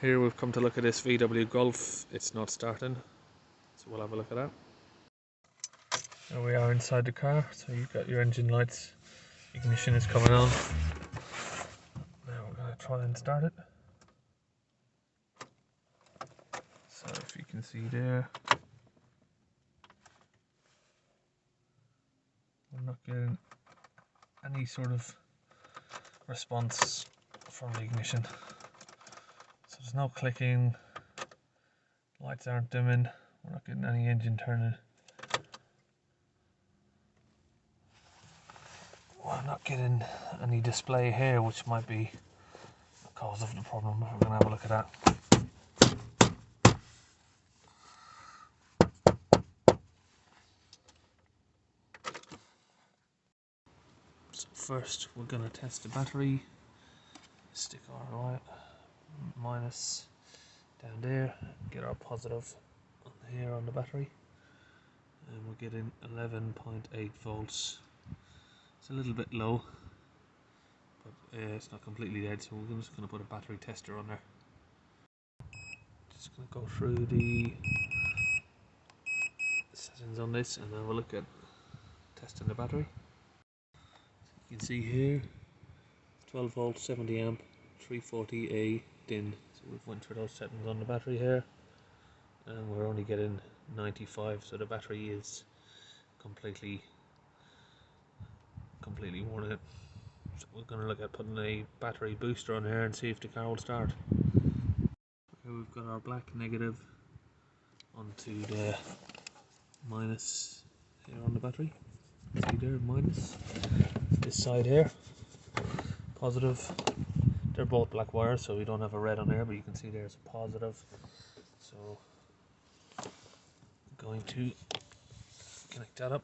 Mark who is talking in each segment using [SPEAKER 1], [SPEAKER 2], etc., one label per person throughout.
[SPEAKER 1] Here we've come to look at this VW Golf. It's not starting, so we'll have a look at that. Here we are inside the car, so you've got your engine lights, ignition is coming on. Now we're going to try and start it. So if you can see there, we're not getting any sort of response from the ignition. So there's no clicking, lights aren't dimming, we're not getting any engine turning. We're not getting any display here, which might be the cause of the problem. We're going to have a look at that. So first we're going to test the battery. Stick our right minus down there, get our positive on here on the battery, and we're getting 11.8 volts. It's a little bit low, but it's not completely dead, so we're just going to put a battery tester on there. Just going to go through the settings on this and have a look at testing the battery. So you can see here 12 volt, 70 amp, 340A DIN. So we've went through those settings on the battery here, and we're only getting 95, so the battery is completely worn out. So we're going to look at putting a battery booster on here and see if the car will start. Okay, we've got our black negative onto the minus here on the battery. See there, minus. This side here, positive. They're both black wires, so we don't have a red on there, but you can see there's a positive. So I'm going to connect that up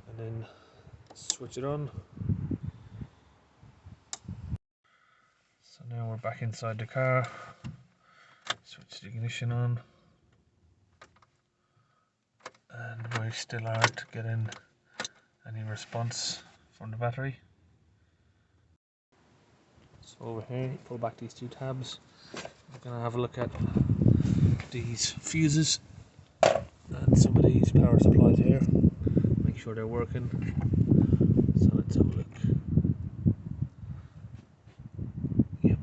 [SPEAKER 1] and then switch it on. So now we're back inside the car. Switch the ignition on, and we still aren't getting any response from the battery. So over here, pull back these two tabs. We're going to have a look at these fuses and some of these power supplies here. Make sure they're working. So let's have a look. Yep.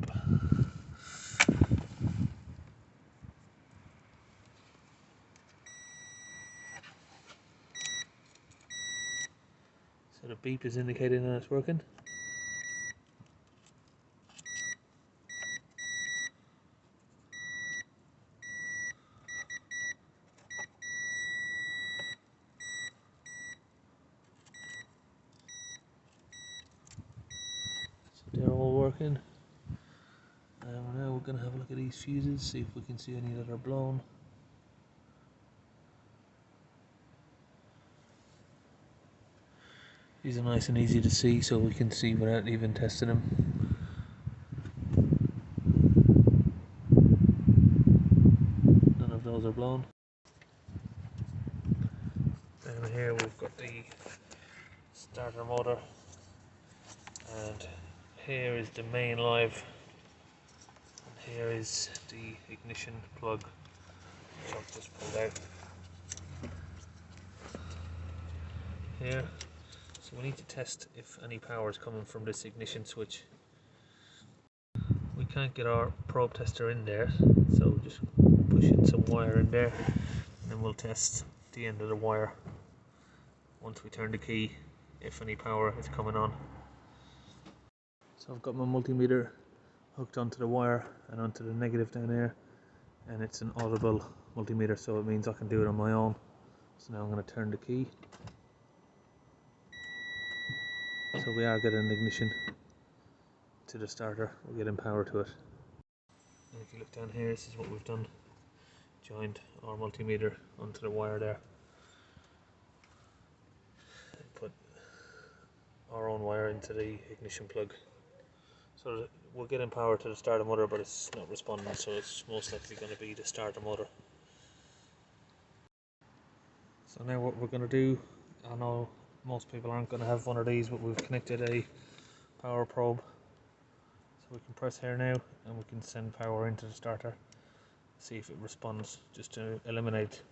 [SPEAKER 1] So the beep is indicating that it's working. So they're all working. And now we're going to have a look at these fuses, see if we can see any that are blown. These are nice and easy to see, so we can see without even testing them. None of those are blown. Down here we've got the starter motor, and here is the main live, and here is the ignition plug, which I've just pulled out here. So we need to test if any power is coming from this ignition switch. We can't get our probe tester in there, so just push in some wire in there, and then we'll test the end of the wire once we turn the key, if any power is coming on. So I've got my multimeter hooked onto the wire and onto the negative down there, and it's an audible multimeter, so it means I can do it on my own. So now I'm going to turn the key. So we are getting an ignition to the starter, we're getting power to it. And if you look down here, this is what we've done. Joined our multimeter onto the wire there. And put our own wire into the ignition plug. So we're getting power to the starter motor, but it's not responding, so it's most likely going to be the starter motor. So now what we're going to do, I know most people aren't going to have one of these, but we've connected a power probe we can press here now and we can send power into the starter, see if it responds, just to eliminate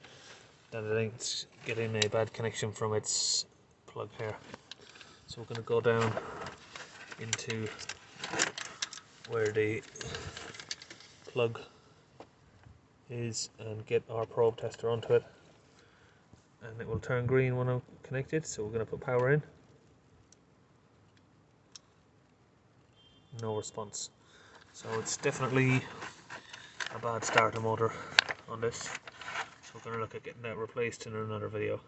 [SPEAKER 1] that it's getting a bad connection from its plug here. So we're going to go down into where the plug is and get our probe tester onto it, and it will turn green when I'm connected. So we're going to put power in. No response, so it's definitely a bad starter motor on this, so we're going to look at getting that replaced in another video.